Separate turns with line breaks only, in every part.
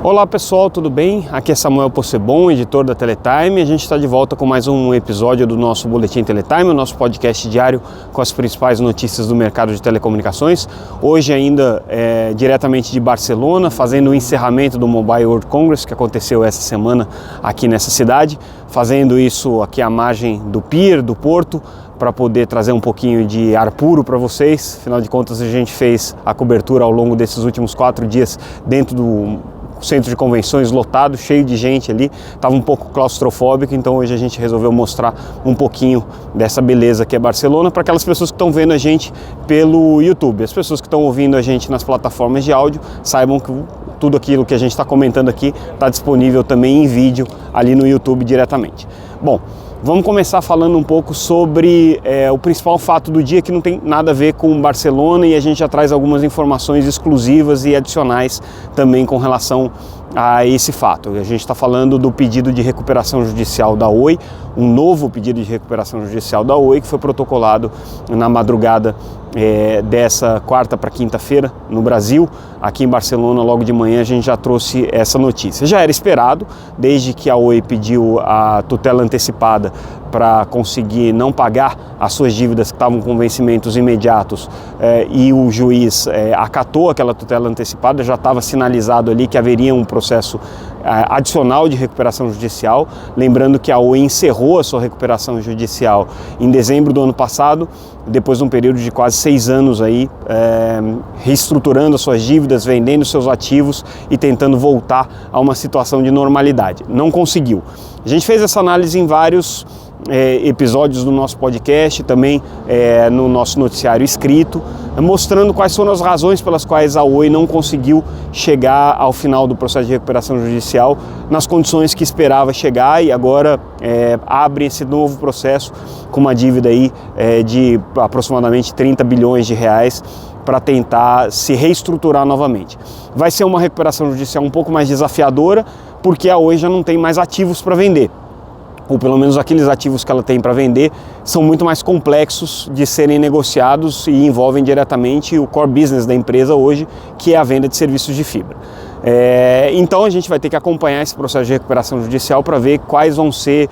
Olá pessoal, tudo bem? Aqui é Samuel Possebon, editor da Teletime. A gente está de volta com mais um episódio do nosso Boletim Teletime, o nosso podcast diário com as principais notícias do mercado de telecomunicações. Hoje ainda diretamente de Barcelona, fazendo o encerramento do Mobile World Congress, que aconteceu essa semana aqui nessa cidade. Fazendo isso aqui à margem do pier, do porto, para poder trazer um pouquinho de ar puro para vocês. Afinal de contas, a gente fez a cobertura ao longo desses últimos 4 dias dentro do centro de convenções lotado, cheio de gente ali, estava um pouco claustrofóbico, então hoje a gente resolveu mostrar um pouquinho dessa beleza que é Barcelona para aquelas pessoas que estão vendo a gente pelo YouTube. As pessoas que estão ouvindo a gente nas plataformas de áudio, saibam que tudo aquilo que a gente está comentando aqui está disponível também em vídeo ali no YouTube diretamente. Bom, vamos começar falando um pouco sobre o principal fato do dia, que não tem nada a ver com Barcelona, e a gente já traz algumas informações exclusivas e adicionais também com relação a esse fato. A gente está falando do pedido de recuperação judicial da Oi, um novo pedido de recuperação judicial da Oi, que foi protocolado na madrugada dessa quarta para quinta-feira no Brasil. Aqui em Barcelona, logo de manhã, a gente já trouxe essa notícia. Já era esperado, desde que a Oi pediu a tutela antecipada para conseguir não pagar as suas dívidas que estavam com vencimentos imediatos, e o juiz acatou aquela tutela antecipada. Já estava sinalizado ali que haveria um processo adicional de recuperação judicial. Lembrando que a Oi encerrou a sua recuperação judicial em dezembro do ano passado, depois de um período de quase 6 anos aí, reestruturando as suas dívidas, vendendo seus ativos e tentando voltar a uma situação de normalidade. Não conseguiu. A gente fez essa análise em vários episódios do nosso podcast, também no nosso noticiário escrito, mostrando quais foram as razões pelas quais a Oi não conseguiu chegar ao final do processo de recuperação judicial nas condições que esperava chegar, e agora abre esse novo processo com uma dívida aí de aproximadamente 30 bilhões de reais para tentar se reestruturar novamente. Vai ser uma recuperação judicial um pouco mais desafiadora, porque a Oi já não tem mais ativos para vender, ou pelo menos aqueles ativos que ela tem para vender são muito mais complexos de serem negociados e envolvem diretamente o core business da empresa hoje, que é a venda de serviços de fibra. Então a gente vai ter que acompanhar esse processo de recuperação judicial para ver quais vão ser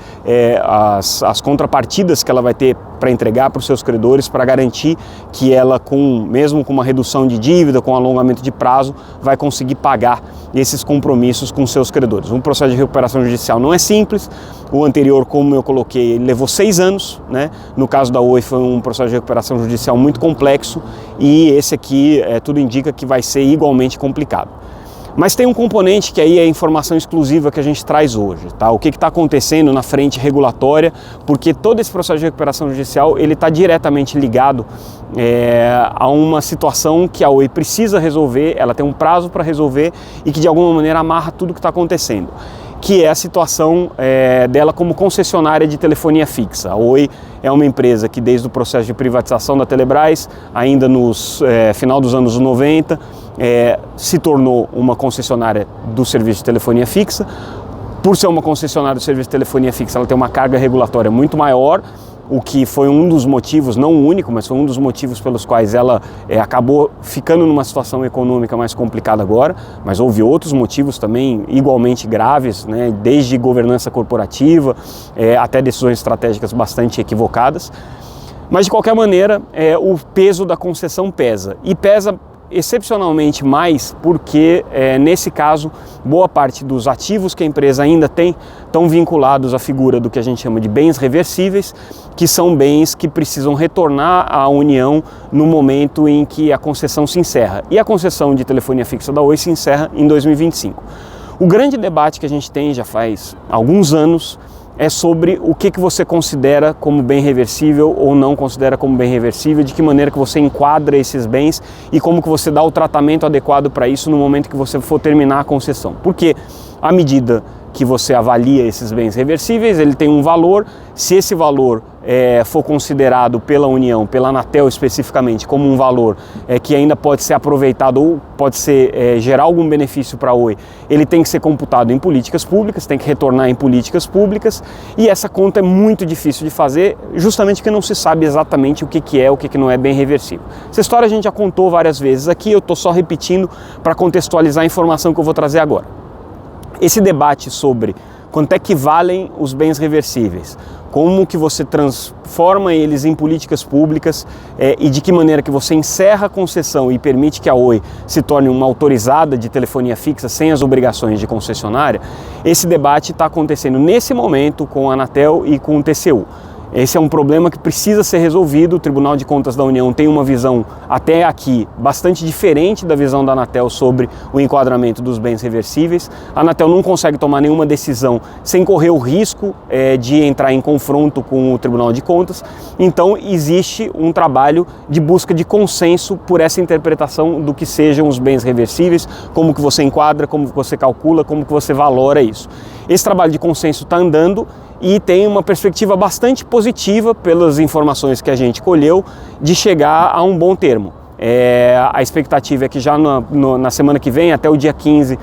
as contrapartidas que ela vai ter para entregar para os seus credores, para garantir que ela, mesmo com uma redução de dívida, com alongamento de prazo, vai conseguir pagar esses compromissos com seus credores. Um processo de recuperação judicial não é simples. O anterior, como eu coloquei, ele levou 6 anos, né? No caso da Oi foi um processo de recuperação judicial muito complexo, e esse aqui tudo indica que vai ser igualmente complicado. Mas tem um componente que aí é a informação exclusiva que a gente traz hoje, tá? O que está acontecendo na frente regulatória, porque todo esse processo de recuperação judicial ele está diretamente ligado a uma situação que a Oi precisa resolver, ela tem um prazo para resolver e que de alguma maneira amarra tudo que está acontecendo, que é a situação dela como concessionária de telefonia fixa. A Oi é uma empresa que desde o processo de privatização da Telebrás, ainda nos final dos anos 90, se tornou uma concessionária do serviço de telefonia fixa. Por ser uma concessionária do serviço de telefonia fixa, ela tem uma carga regulatória muito maior, o que foi um dos motivos, não o único, mas foi um dos motivos pelos quais ela acabou ficando numa situação econômica mais complicada agora. Mas houve outros motivos também igualmente graves, né? Desde governança corporativa até decisões estratégicas bastante equivocadas. Mas de qualquer maneira, o peso da concessão pesa, e pesa excepcionalmente mais porque, nesse caso, boa parte dos ativos que a empresa ainda tem estão vinculados à figura do que a gente chama de bens reversíveis, que são bens que precisam retornar à União no momento em que a concessão se encerra. E a concessão de telefonia fixa da Oi se encerra em 2025. O grande debate que a gente tem já faz alguns anos é sobre o que você considera como bem reversível ou não considera como bem reversível, de que maneira que você enquadra esses bens e como que você dá o tratamento adequado para isso no momento que você for terminar a concessão. Porque à medida que você avalia esses bens reversíveis, ele tem um valor. Se esse valor for considerado pela União, pela Anatel especificamente, como um valor que ainda pode ser aproveitado ou pode ser gerar algum benefício para a Oi, ele tem que ser computado em políticas públicas, tem que retornar em políticas públicas, e essa conta é muito difícil de fazer, justamente porque não se sabe exatamente o que é, o que não é bem reversível. Essa história a gente já contou várias vezes aqui, eu estou só repetindo para contextualizar a informação que eu vou trazer agora. esse debate sobre quanto é que valem os bens reversíveis, como que você transforma eles em políticas públicas e de que maneira que você encerra a concessão e permite que a Oi se torne uma autorizada de telefonia fixa sem as obrigações de concessionária, esse debate está acontecendo nesse momento com a Anatel e com o TCU. Esse é um problema que precisa ser resolvido. O Tribunal de Contas da União tem uma visão, até aqui, bastante diferente da visão da Anatel sobre o enquadramento dos bens reversíveis. A Anatel não consegue tomar nenhuma decisão sem correr o risco de entrar em confronto com o Tribunal de Contas. Então, existe um trabalho de busca de consenso por essa interpretação do que sejam os bens reversíveis, como que você enquadra, como que você calcula, como que você valora isso. Esse trabalho de consenso está andando e tem uma perspectiva bastante positiva, pelas informações que a gente colheu, de chegar a um bom termo. A expectativa é que já na semana que vem, até o dia 15,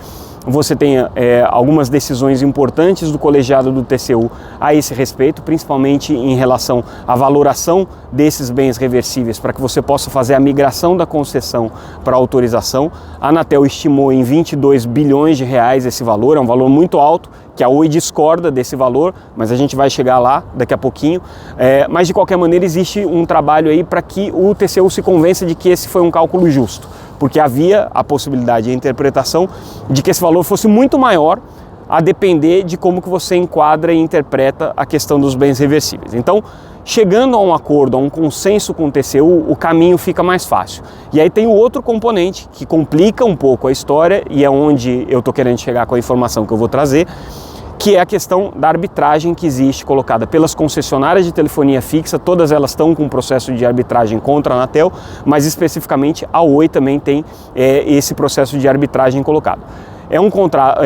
você tenha algumas decisões importantes do colegiado do TCU a esse respeito, principalmente em relação à valoração desses bens reversíveis, para que você possa fazer a migração da concessão para a autorização. A Anatel estimou em 22 bilhões de reais esse valor, é um valor muito alto, que a Oi discorda desse valor, mas a gente vai chegar lá daqui a pouquinho. Mas de qualquer maneira existe um trabalho aí para que o TCU se convença de que esse foi um cálculo justo, porque havia a possibilidade de interpretação de que esse valor fosse muito maior, a depender de como que você enquadra e interpreta a questão dos bens reversíveis. Então, chegando a um acordo, a um consenso com o TCU, o caminho fica mais fácil. E aí tem o outro componente que complica um pouco a história, e é onde eu estou querendo chegar com a informação que eu vou trazer, que é a questão da arbitragem que existe colocada pelas concessionárias de telefonia fixa. Todas elas estão com um processo de arbitragem contra a Anatel, mas especificamente a Oi também tem esse processo de arbitragem colocado. É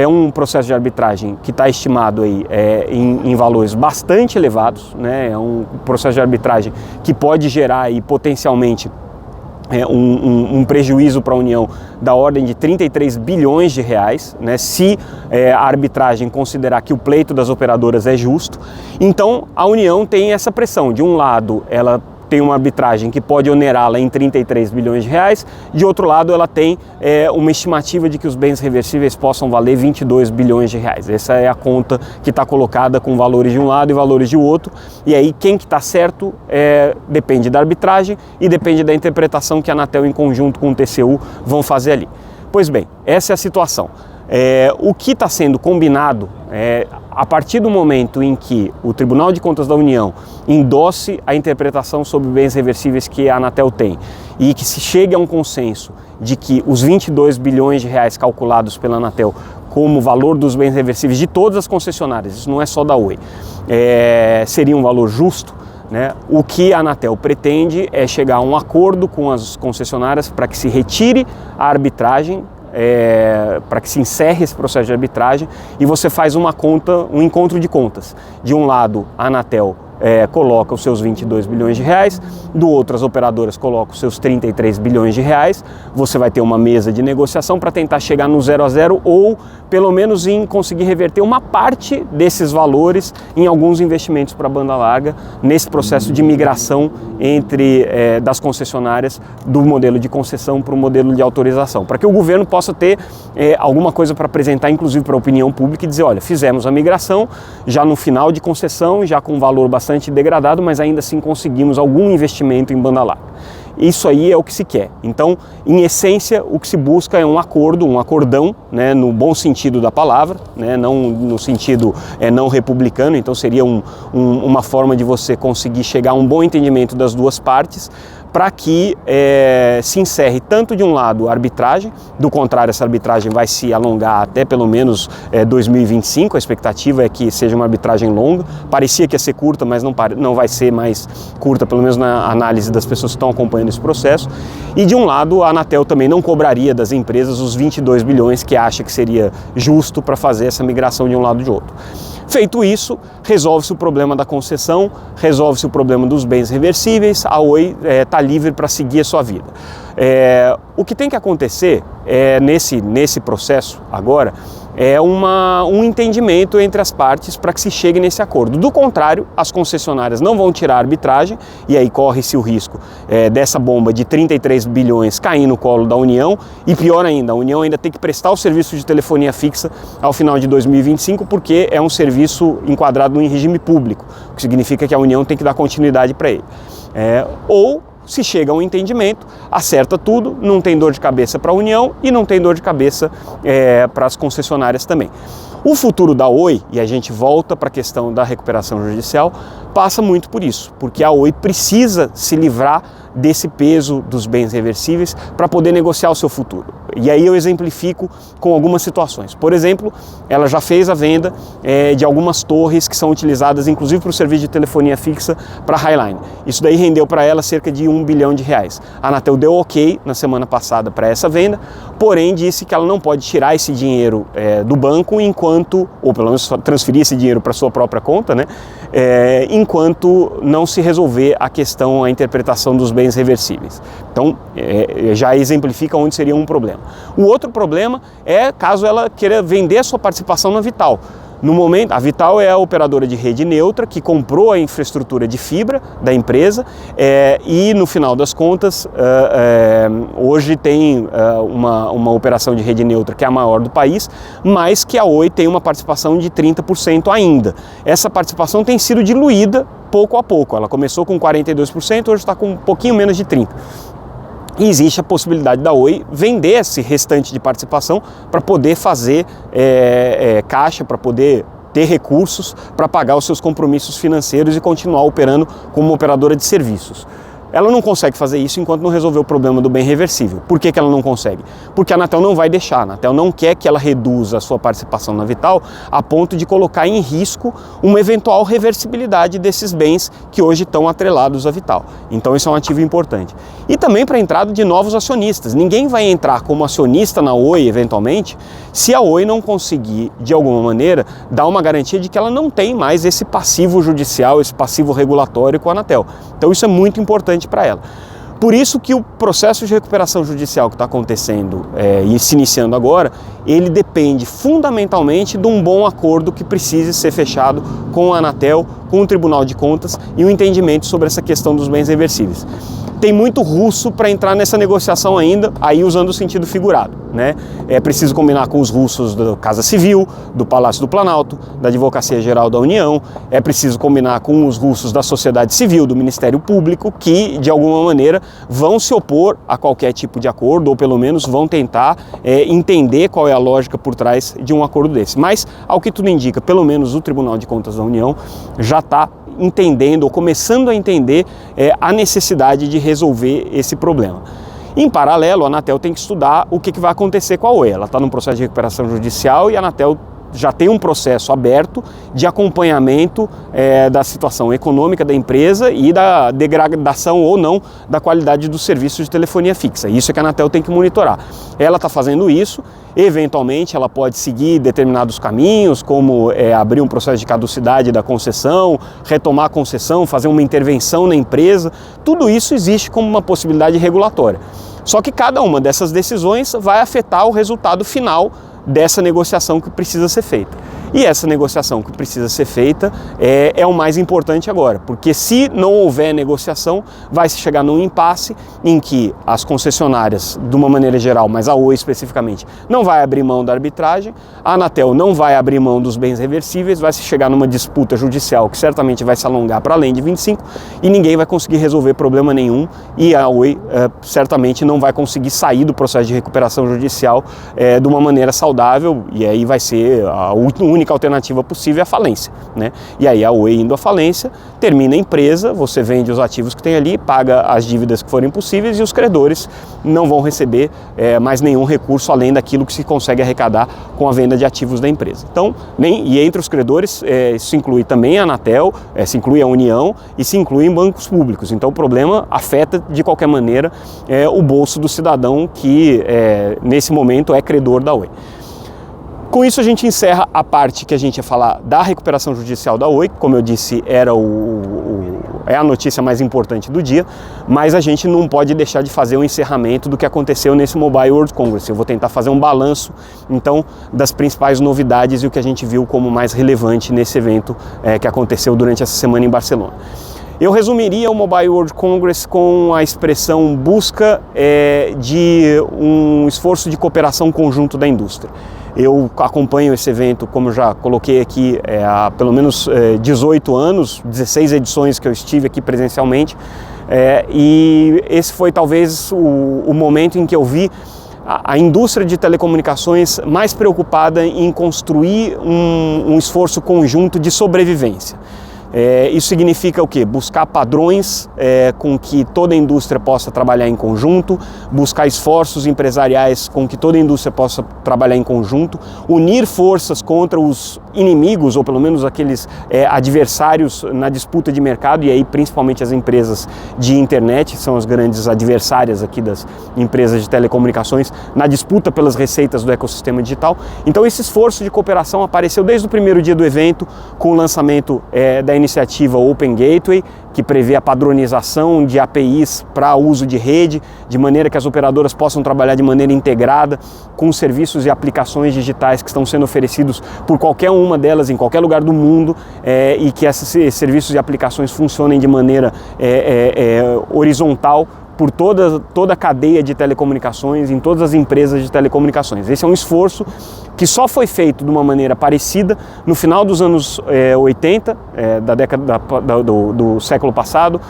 um processo de arbitragem que está estimado aí, em valores bastante elevados, né? É um processo de arbitragem que pode gerar aí, potencialmente um prejuízo para a União da ordem de 33 bilhões de reais, né, se a arbitragem considerar que o pleito das operadoras é justo. Então a União tem essa pressão. De um lado, ela tem uma arbitragem que pode onerá-la em 33 bilhões de reais, de outro lado ela tem uma estimativa de que os bens reversíveis possam valer 22 bilhões de reais. Essa é a conta que está colocada com valores de um lado e valores de outro, e aí quem que está certo depende da arbitragem e depende da interpretação que a Anatel em conjunto com o TCU vão fazer ali. Pois bem, essa é a situação. O que está sendo combinado a partir do momento em que o Tribunal de Contas da União endosse a interpretação sobre bens reversíveis que a Anatel tem e que se chegue a um consenso de que os 22 bilhões de reais calculados pela Anatel como valor dos bens reversíveis de todas as concessionárias, isso não é só da Oi, seria um valor justo, né? O que a Anatel pretende é chegar a um acordo com as concessionárias para que se retire a arbitragem, para que se encerre esse processo de arbitragem, e você faz uma conta, um encontro de contas. De um lado, a Anatel coloca os seus 22 bilhões de reais, do outro as operadoras colocam os seus 33 bilhões de reais, você vai ter uma mesa de negociação para tentar chegar no 0 a 0 ou pelo menos em conseguir reverter uma parte desses valores em alguns investimentos para banda larga nesse processo de migração das concessionárias do modelo de concessão para o modelo de autorização, para que o governo possa ter alguma coisa para apresentar, inclusive para a opinião pública, e dizer, olha, fizemos a migração já no final de concessão, já com um valor bastante degradado, mas ainda assim conseguimos algum investimento em banda larga. Isso aí é o que se quer. Então, em essência, o que se busca é um acordo, um acordão, né, no bom sentido da palavra, né, não no sentido não republicano. Então seria uma forma de você conseguir chegar a um bom entendimento das duas partes, para que se encerre tanto de um lado a arbitragem, do contrário essa arbitragem vai se alongar até pelo menos 2025, a expectativa é que seja uma arbitragem longa, parecia que ia ser curta, mas não vai ser mais curta, pelo menos na análise das pessoas que estão acompanhando esse processo, e de um lado a Anatel também não cobraria das empresas os 22 bilhões que acha que seria justo para fazer essa migração de um lado e de outro. Feito isso, resolve-se o problema da concessão, resolve-se o problema dos bens reversíveis, a Oi está livre para seguir a sua vida. O que tem que acontecer nesse processo agora um entendimento entre as partes para que se chegue nesse acordo. Do contrário, as concessionárias não vão tirar a arbitragem e aí corre-se o risco dessa bomba de 33 bilhões cair no colo da União e, pior ainda, a União ainda tem que prestar o serviço de telefonia fixa ao final de 2025 porque é um serviço enquadrado em regime público, o que significa que a União tem que dar continuidade para ele. Ou se chega a um entendimento, acerta tudo, não tem dor de cabeça para a União e não tem dor de cabeça para as concessionárias também. O futuro da Oi, e a gente volta para a questão da recuperação judicial, passa muito por isso, porque a Oi precisa se livrar desse peso dos bens reversíveis para poder negociar o seu futuro. E aí eu exemplifico com algumas situações. Por exemplo, ela já fez a venda de algumas torres que são utilizadas inclusive para o serviço de telefonia fixa para a Highline. Isso daí rendeu para ela cerca de R$1 bilhão. A Anatel deu ok na semana passada para essa venda, porém disse que ela não pode tirar esse dinheiro do banco enquanto, ou pelo menos transferir esse dinheiro para sua própria conta, né? Enquanto não se resolver a questão, a interpretação dos bens reversíveis. Então, já exemplifica onde seria um problema. O outro problema é caso ela queira vender a sua participação na Vital. No momento, a Vital é a operadora de rede neutra que comprou a infraestrutura de fibra da empresa e no final das contas hoje tem uma operação de rede neutra que é a maior do país, mas que a Oi tem uma participação de 30% ainda. Essa participação tem sido diluída pouco a pouco, ela começou com 42%, hoje está com um pouquinho menos de 30%. E existe a possibilidade da Oi vender esse restante de participação para poder fazer caixa, para poder ter recursos para pagar os seus compromissos financeiros e continuar operando como uma operadora de serviços. Ela não consegue fazer isso enquanto não resolver o problema do bem reversível. Por que ela não consegue? Porque a Anatel não vai deixar. A Anatel não quer que ela reduza a sua participação na Vital a ponto de colocar em risco uma eventual reversibilidade desses bens que hoje estão atrelados à Vital. Então isso é um ativo importante. E também para a entrada de novos acionistas. Ninguém vai entrar como acionista na Oi, eventualmente, se a Oi não conseguir, de alguma maneira, dar uma garantia de que ela não tem mais esse passivo judicial, esse passivo regulatório com a Anatel. Então isso é muito importante para ela. Por isso que o processo de recuperação judicial que está acontecendo e se iniciando agora, ele depende fundamentalmente de um bom acordo que precise ser fechado com a Anatel, com o Tribunal de Contas e um entendimento sobre essa questão dos bens reversíveis. Tem muito russo para entrar nessa negociação ainda, aí usando o sentido figurado, né? É preciso combinar com os russos da Casa Civil, do Palácio do Planalto, da Advocacia Geral da União, é preciso combinar com os russos da sociedade civil, do Ministério Público, que de alguma maneira vão se opor a qualquer tipo de acordo, ou pelo menos vão tentar entender qual é a lógica por trás de um acordo desse. Mas, ao que tudo indica, pelo menos o Tribunal de Contas da União já está entendendo ou começando a entender a necessidade de resolver esse problema. Em paralelo, a Anatel tem que estudar o que vai acontecer com a Oi. Ela está num processo de recuperação judicial e a Anatel já tem um processo aberto de acompanhamento da situação econômica da empresa e da degradação ou não da qualidade dos serviços de telefonia fixa. Isso é que a Anatel tem que monitorar. Ela está fazendo isso, eventualmente ela pode seguir determinados caminhos, como abrir um processo de caducidade da concessão, retomar a concessão, fazer uma intervenção na empresa. Tudo isso existe como uma possibilidade regulatória. Só que cada uma dessas decisões vai afetar o resultado final dessa negociação que precisa ser feita. E essa negociação que precisa ser feita é o mais importante agora, porque se não houver negociação, vai se chegar num impasse em que as concessionárias, de uma maneira geral, mas a Oi especificamente, não vai abrir mão da arbitragem, a Anatel não vai abrir mão dos bens reversíveis, vai se chegar numa disputa judicial que certamente vai se alongar para além de 25 e ninguém vai conseguir resolver problema nenhum e a Oi certamente não vai conseguir sair do processo de recuperação judicial de uma maneira saudável e aí vai ser a única alternativa possível é a falência, né? E aí a Oi indo à falência, termina a empresa, você vende os ativos que tem ali, paga as dívidas que forem possíveis e os credores não vão receber mais nenhum recurso além daquilo que se consegue arrecadar com a venda de ativos da empresa. Então, e entre os credores, isso inclui também a Anatel, se inclui a União e se inclui em bancos públicos. Então o problema afeta de qualquer maneira o bolso do cidadão que nesse momento é credor da Oi. Com isso a gente encerra a parte que a gente ia falar da recuperação judicial da Oi, como eu disse, era é a notícia mais importante do dia, mas a gente não pode deixar de fazer um encerramento do que aconteceu nesse Mobile World Congress. Eu vou tentar fazer um balanço, então, das principais novidades e o que a gente viu como mais relevante nesse evento que aconteceu durante essa semana em Barcelona. Eu resumiria o Mobile World Congress com a expressão busca de um esforço de cooperação conjunto da indústria. Eu acompanho esse evento, como eu já coloquei aqui, há pelo menos 18 anos, 16 edições que eu estive aqui presencialmente, e esse foi talvez o momento em que eu vi a indústria de telecomunicações mais preocupada em construir um esforço conjunto de sobrevivência. Isso significa o quê? Buscar padrões com que toda a indústria possa trabalhar em conjunto, buscar esforços empresariais com que toda a indústria possa trabalhar em conjunto, unir forças contra os inimigos, ou pelo menos aqueles adversários na disputa de mercado, e aí principalmente as empresas de internet, que são as grandes adversárias aqui das empresas de telecomunicações, na disputa pelas receitas do ecossistema digital. Então esse esforço de cooperação apareceu desde o primeiro dia do evento, com o lançamento da iniciativa Open Gateway, que prevê a padronização de APIs para uso de rede, de maneira que as operadoras possam trabalhar de maneira integrada com os serviços e aplicações digitais que estão sendo oferecidos por qualquer uma delas em qualquer lugar do mundo, e que esses serviços e aplicações funcionem de maneira horizontal por toda a cadeia de telecomunicações, em todas as empresas de telecomunicações. Esse é um esforço que só foi feito de uma maneira parecida no final dos anos 80, da década do século passado,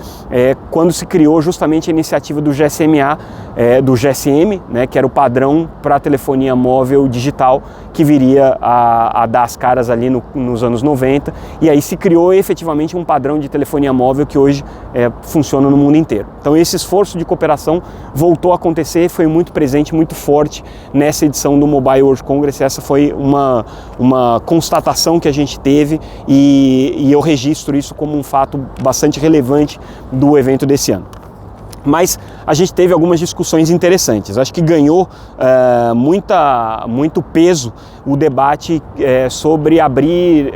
quando se criou justamente a iniciativa do GSMA, do GSM, né, que era o padrão para a telefonia móvel digital, que viria a dar as caras ali nos anos 90, e aí se criou efetivamente um padrão de telefonia móvel que hoje funciona no mundo inteiro. Então esse esforço de cooperação voltou a acontecer e foi muito presente, muito forte nessa edição do Mobile World Congress. Essa foi uma constatação que a gente teve, e eu registro isso como um fato bastante relevante do evento desse ano. Mas a gente teve algumas discussões interessantes. Acho que ganhou muito peso o debate sobre abrir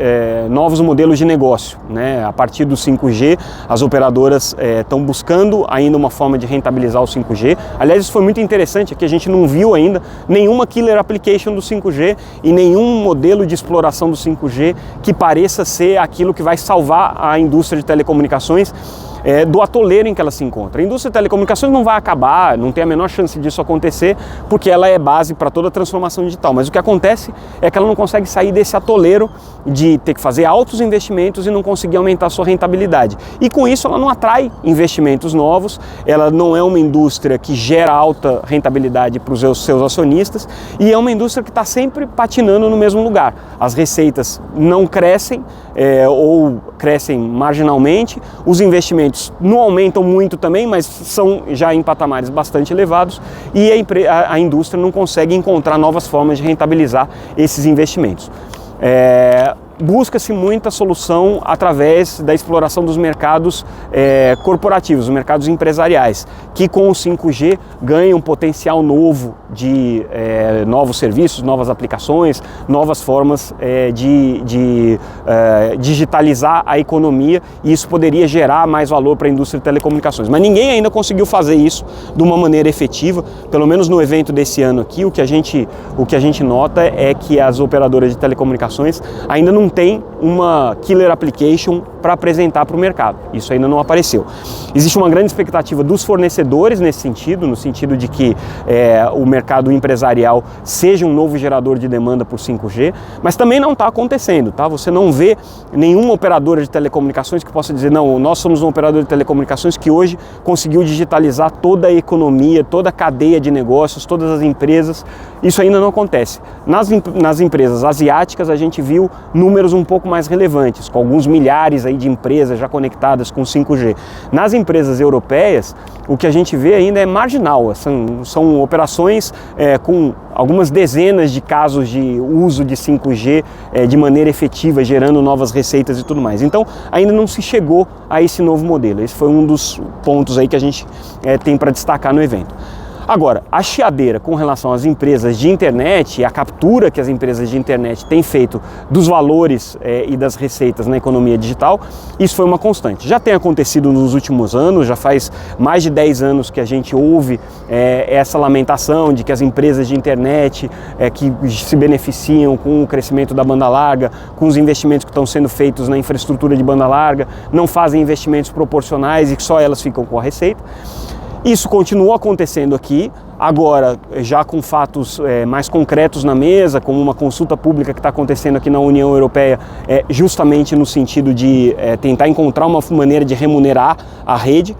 novos modelos de negócio, né? A partir do 5G, as operadoras estão buscando ainda uma forma de rentabilizar o 5G. Aliás, isso foi muito interessante, que a gente não viu ainda nenhuma killer application do 5G e nenhum modelo de exploração do 5G que pareça ser aquilo que vai salvar a indústria de telecomunicações do atoleiro em que ela se encontra. A indústria de telecomunicações não vai acabar, não tem a menor chance disso acontecer, porque ela é base para toda a transformação digital, mas o que acontece é que ela não consegue sair desse atoleiro de ter que fazer altos investimentos e não conseguir aumentar a sua rentabilidade. E com isso ela não atrai investimentos novos, ela não é uma indústria que gera alta rentabilidade para os seus acionistas, e é uma indústria que está sempre patinando no mesmo lugar. As receitas não crescem, ou crescem marginalmente, os investimentos não aumentam muito também, mas são já em patamares bastante elevados, e a indústria não consegue encontrar novas formas de rentabilizar esses investimentos. Busca-se muita solução através da exploração dos mercados corporativos, os mercados empresariais, que com o 5G ganham um potencial novo de novos serviços, novas aplicações, novas formas de digitalizar a economia, e isso poderia gerar mais valor para a indústria de telecomunicações. Mas ninguém ainda conseguiu fazer isso de uma maneira efetiva, pelo menos no evento desse ano aqui. O que a gente nota é que as operadoras de telecomunicações ainda não tem uma killer application para apresentar para o mercado. Isso ainda não apareceu. Existe uma grande expectativa dos fornecedores nesse sentido, no sentido de que o mercado empresarial seja um novo gerador de demanda por 5G, mas também não está acontecendo, tá? Você não vê nenhuma operadora de telecomunicações que possa dizer, não, nós somos um operador de telecomunicações que hoje conseguiu digitalizar toda a economia, toda a cadeia de negócios, todas as empresas. Isso ainda não acontece. Nas empresas asiáticas a gente viu números um pouco mais relevantes, com alguns milhares aí de empresas já conectadas com 5G. Nas empresas europeias, o que a gente vê ainda é marginal, são operações com algumas dezenas de casos de uso de 5G de maneira efetiva, gerando novas receitas e tudo mais. Então, ainda não se chegou a esse novo modelo. Esse foi um dos pontos aí que a gente tem para destacar no evento. Agora, a chiadeira com relação às empresas de internet e a captura que as empresas de internet têm feito dos valores e das receitas na economia digital, isso foi uma constante. Já tem acontecido nos últimos anos, já faz mais de 10 anos que a gente ouve essa lamentação de que as empresas de internet que se beneficiam com o crescimento da banda larga, com os investimentos que estão sendo feitos na infraestrutura de banda larga, não fazem investimentos proporcionais e que só elas ficam com a receita. Isso continua acontecendo aqui, agora já com fatos mais concretos na mesa, como uma consulta pública que está acontecendo aqui na União Europeia, justamente no sentido de tentar encontrar uma maneira de remunerar a rede,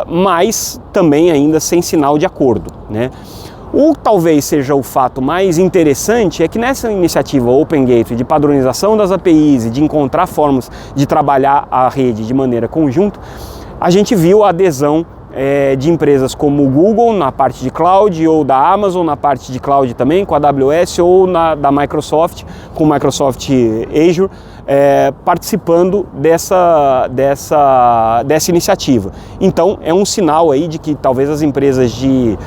mas também ainda sem sinal de acordo, né? O talvez seja o fato mais interessante é que nessa iniciativa Open Gateway de padronização das APIs e de encontrar formas de trabalhar a rede de maneira conjunta, a gente viu a adesão de empresas como o Google na parte de cloud, ou da Amazon na parte de cloud também, com a AWS, ou da Microsoft, com o Microsoft Azure, participando dessa iniciativa. Então é um sinal aí de que talvez as empresas de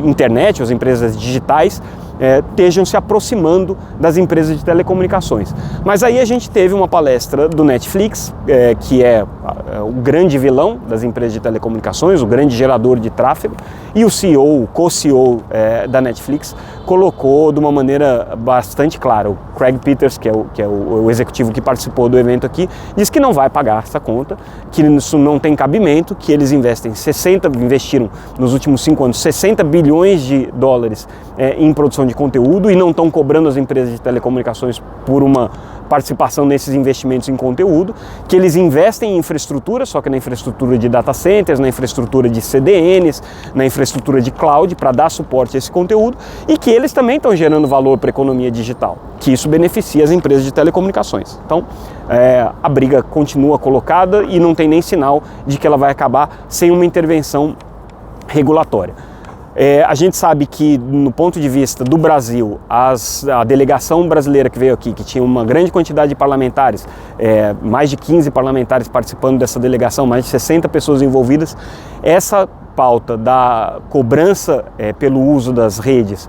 internet, as empresas digitais, estejam se aproximando das empresas de telecomunicações. Mas aí a gente teve uma palestra do Netflix, que é o grande vilão das empresas de telecomunicações, o grande gerador de tráfego, e o CEO, o co-CEO da Netflix, colocou de uma maneira bastante clara. O Craig Peters, que é o executivo que participou do evento aqui, disse que não vai pagar essa conta, que isso não tem cabimento, que eles investiram nos últimos 5 anos 60 bilhões de dólares em produção de conteúdo e não estão cobrando as empresas de telecomunicações por uma participação nesses investimentos em conteúdo, que eles investem em infraestrutura, só que na infraestrutura de data centers, na infraestrutura de CDNs, na infraestrutura de cloud para dar suporte a esse conteúdo, e que eles também estão gerando valor para a economia digital, que isso beneficia as empresas de telecomunicações. Então, a briga continua colocada e não tem nem sinal de que ela vai acabar sem uma intervenção regulatória. A gente sabe que, no ponto de vista do Brasil, a delegação brasileira que veio aqui, que tinha uma grande quantidade de parlamentares, mais de 15 parlamentares participando dessa delegação, mais de 60 pessoas envolvidas, essa pauta da cobrança pelo uso das redes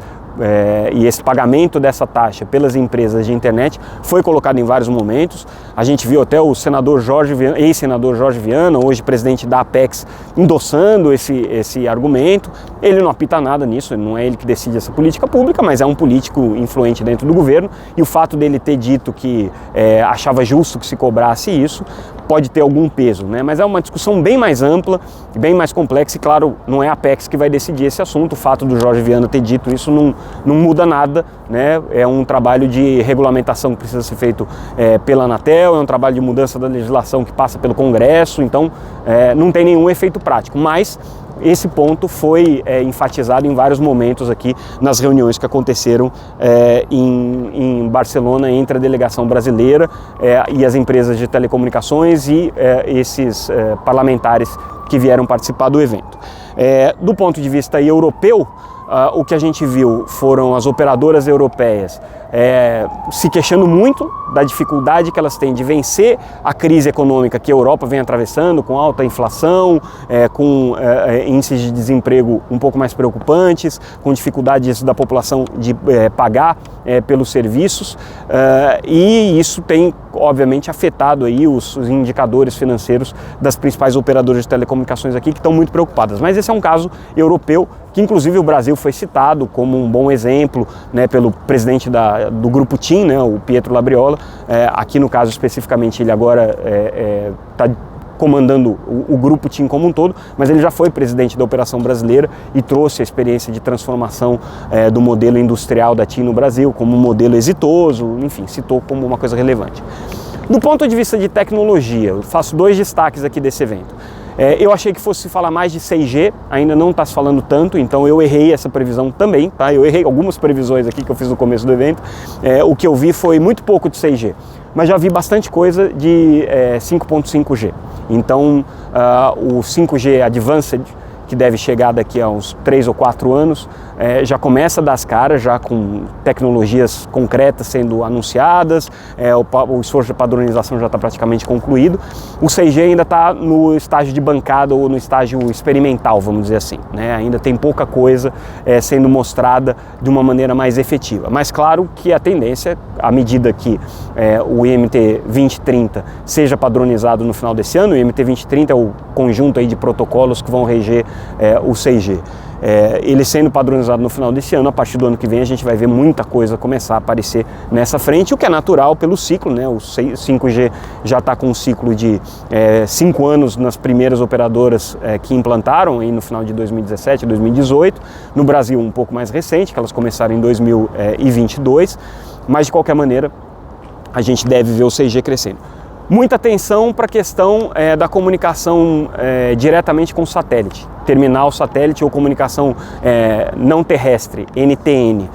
e esse pagamento dessa taxa pelas empresas de internet foi colocado em vários momentos. A gente viu até o ex-senador Jorge Viana, hoje presidente da Apex, endossando esse argumento. Ele não apita nada nisso, não é ele que decide essa política pública, mas é um político influente dentro do governo, e o fato dele ter dito que achava justo que se cobrasse isso pode ter algum peso, né? Mas é uma discussão bem mais ampla, bem mais complexa, e claro, não é a Apex que vai decidir esse assunto. O fato do Jorge Viana ter dito isso não muda nada, né? É um trabalho de regulamentação que precisa ser feito pela Anatel, é um trabalho de mudança da legislação que passa pelo Congresso, então não tem nenhum efeito prático, mas esse ponto foi enfatizado em vários momentos aqui nas reuniões que aconteceram em Barcelona entre a delegação brasileira e as empresas de telecomunicações e esses parlamentares que vieram participar do evento. Do ponto de vista europeu, o que a gente viu foram as operadoras europeias se queixando muito da dificuldade que elas têm de vencer a crise econômica que a Europa vem atravessando, com alta inflação, com índices de desemprego um pouco mais preocupantes, com dificuldades da população de pagar pelos serviços, e isso tem obviamente afetado aí os indicadores financeiros das principais operadoras de telecomunicações aqui, que estão muito preocupadas. Mas esse é um caso europeu, que inclusive o Brasil foi citado como um bom exemplo, né, pelo presidente do Grupo TIM, né, o Pietro Labriola. Aqui no caso especificamente ele agora está comandando o Grupo TIM como um todo, mas ele já foi presidente da Operação Brasileira e trouxe a experiência de transformação do modelo industrial da TIM no Brasil como um modelo exitoso, enfim, citou como uma coisa relevante. Do ponto de vista de tecnologia, eu faço 2 destaques aqui desse evento. Eu achei que fosse falar mais de 6G, ainda não está se falando tanto, então eu errei essa previsão também, tá? Eu errei algumas previsões aqui que eu fiz no começo do evento. O que eu vi foi muito pouco de 6G, mas já vi bastante coisa de 5.5G. Então, o 5G Advanced, que deve chegar daqui a uns 3 ou 4 anos, já começa a dar as caras, já com tecnologias concretas sendo anunciadas, o esforço de padronização já está praticamente concluído. O 6G ainda está no estágio de bancada ou no estágio experimental, vamos dizer assim, né? Ainda tem pouca coisa sendo mostrada de uma maneira mais efetiva. Mas claro que a tendência, à medida que o IMT 2030 seja padronizado no final desse ano, o IMT 2030 é o conjunto aí de protocolos que vão reger o 6G. Ele sendo padronizado no final desse ano, a partir do ano que vem a gente vai ver muita coisa começar a aparecer nessa frente, o que é natural pelo ciclo, né? O 5G já está com um ciclo de 5 anos nas primeiras operadoras que implantaram aí no final de 2017, 2018, no Brasil um pouco mais recente, que elas começaram em 2022, mas de qualquer maneira a gente deve ver o 6G crescendo. Muita atenção para a questão da comunicação diretamente com o satélite, terminal satélite ou comunicação não terrestre, NTN.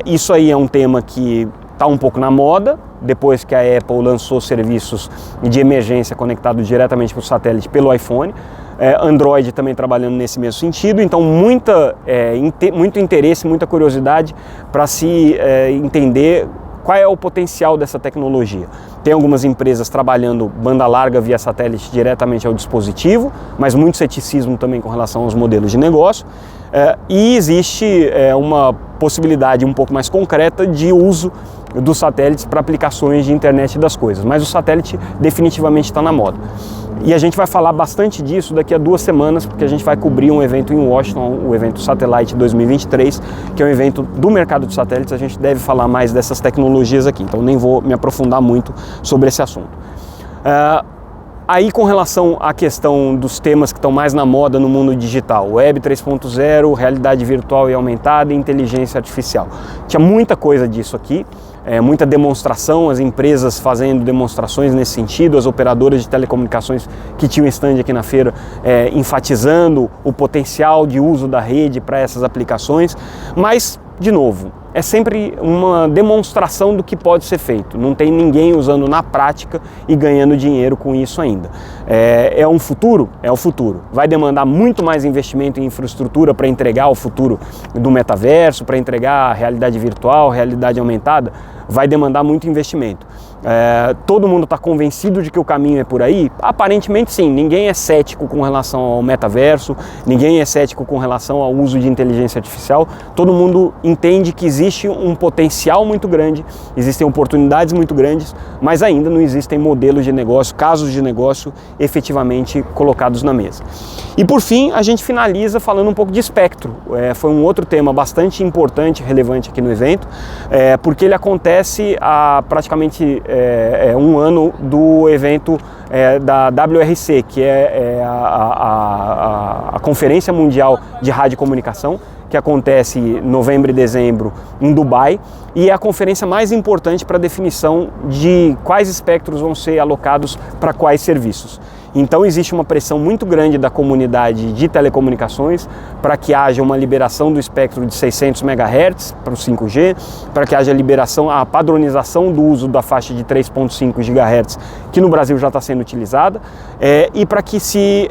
Isso aí é um tema que está um pouco na moda, depois que a Apple lançou serviços de emergência conectados diretamente para o satélite pelo iPhone. Android também trabalhando nesse mesmo sentido, então muito interesse, muita curiosidade para se entender qual é o potencial dessa tecnologia. Tem algumas empresas trabalhando banda larga via satélite diretamente ao dispositivo, mas muito ceticismo também com relação aos modelos de negócio. E existe uma possibilidade um pouco mais concreta de uso dos satélites para aplicações de internet das coisas, mas o satélite definitivamente está na moda. E a gente vai falar bastante disso daqui a 2 semanas, porque a gente vai cobrir um evento em Washington, o evento Satellite 2023, que é um evento do mercado de satélites. A gente deve falar mais dessas tecnologias aqui, então nem vou me aprofundar muito sobre esse assunto. Aí com relação à questão dos temas que estão mais na moda no mundo digital, Web 3.0, realidade virtual e aumentada e inteligência artificial. Tinha muita coisa disso aqui. Muita demonstração, as empresas fazendo demonstrações nesse sentido, as operadoras de telecomunicações que tinham stand aqui na feira enfatizando o potencial de uso da rede para essas aplicações, mas, de novo, é sempre uma demonstração do que pode ser feito, não tem ninguém usando na prática e ganhando dinheiro com isso ainda. É um futuro? É o futuro. Vai demandar muito mais investimento em infraestrutura para entregar o futuro do metaverso, para entregar a realidade virtual, realidade aumentada, vai demandar muito investimento. Todo mundo está convencido de que o caminho é por aí? Aparentemente sim, ninguém é cético com relação ao metaverso, ninguém é cético com relação ao uso de inteligência artificial, todo mundo entende que existe um potencial muito grande, existem oportunidades muito grandes, mas ainda não existem modelos de negócio, casos de negócio efetivamente colocados na mesa. E por fim, a gente finaliza falando um pouco de espectro. Foi um outro tema bastante importante, relevante aqui no evento, porque ele acontece há praticamente 1 ano do evento da WRC, que é a Conferência Mundial de Radiocomunicação, que acontece em novembro e dezembro em Dubai, e é a conferência mais importante para a definição de quais espectros vão ser alocados para quais serviços. Então existe uma pressão muito grande da comunidade de telecomunicações para que haja uma liberação do espectro de 600 MHz para o 5G, para que haja a padronização do uso da faixa de 3.5 GHz, que no Brasil já está sendo utilizada, e para que se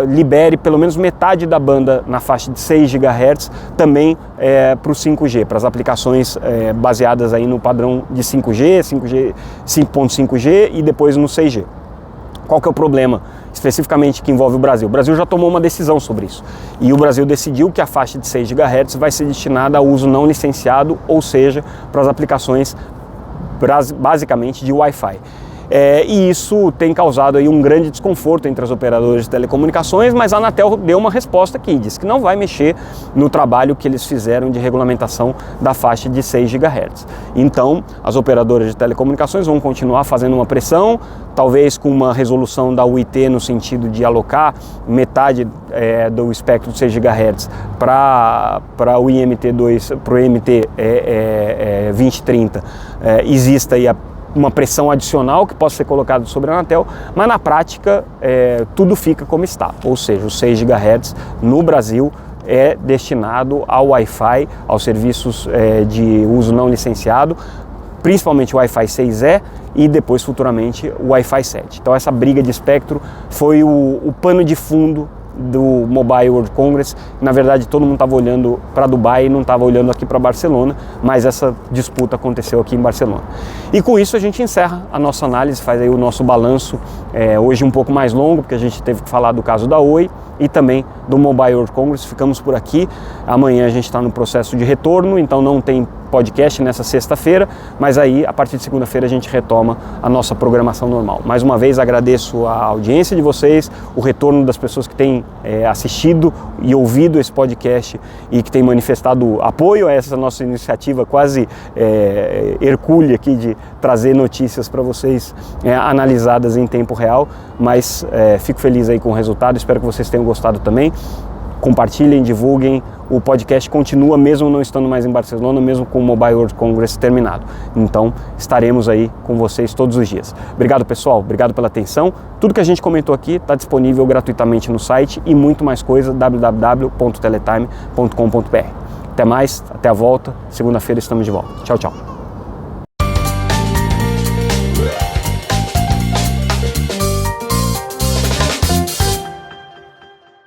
libere pelo menos metade da banda na faixa de 6 GHz também para o 5G, para as aplicações baseadas aí no padrão de 5G, 5.5G e depois no 6G. Qual que é o problema especificamente que envolve o Brasil? O Brasil já tomou uma decisão sobre isso e o Brasil decidiu que a faixa de 6 GHz vai ser destinada a uso não licenciado, ou seja, para as aplicações basicamente de Wi-Fi. E isso tem causado aí um grande desconforto entre as operadoras de telecomunicações, mas a Anatel deu uma resposta aqui, disse que não vai mexer no trabalho que eles fizeram de regulamentação da faixa de 6 GHz. Então, as operadoras de telecomunicações vão continuar fazendo uma pressão, talvez com uma resolução da UIT no sentido de alocar metade do espectro de 6 GHz para o IMT2, para o IMT 2030, exista aí uma pressão adicional que possa ser colocada sobre a Anatel, mas na prática tudo fica como está, ou seja, os 6 GHz no Brasil é destinado ao Wi-Fi, aos serviços de uso não licenciado, principalmente o Wi-Fi 6E e depois futuramente o Wi-Fi 7. Então essa briga de espectro foi o pano de fundo do Mobile World Congress. Na verdade, todo mundo estava olhando para Dubai e não estava olhando aqui para Barcelona, mas essa disputa aconteceu aqui em Barcelona. E com isso a gente encerra a nossa análise, faz aí o nosso balanço, hoje um pouco mais longo, porque a gente teve que falar do caso da Oi e também do Mobile World Congress. Ficamos por aqui. Amanhã a gente está no processo de retorno, então não tem podcast nessa sexta-feira, mas aí a partir de segunda-feira a gente retoma a nossa programação normal. Mais uma vez agradeço a audiência de vocês, o retorno das pessoas que têm assistido e ouvido esse podcast e que têm manifestado apoio a essa nossa iniciativa quase hercúlea aqui de trazer notícias para vocês analisadas em tempo real, mas fico feliz aí com o resultado, espero que vocês tenham gostado também. Compartilhem, divulguem, o podcast continua mesmo não estando mais em Barcelona, mesmo com o Mobile World Congress terminado. Então estaremos aí com vocês todos os dias. Obrigado pessoal, obrigado pela atenção. Tudo que a gente comentou aqui está disponível gratuitamente no site e muito mais coisa, www.teletime.com.br. Até mais, até a volta, segunda-feira estamos de volta. Tchau, tchau.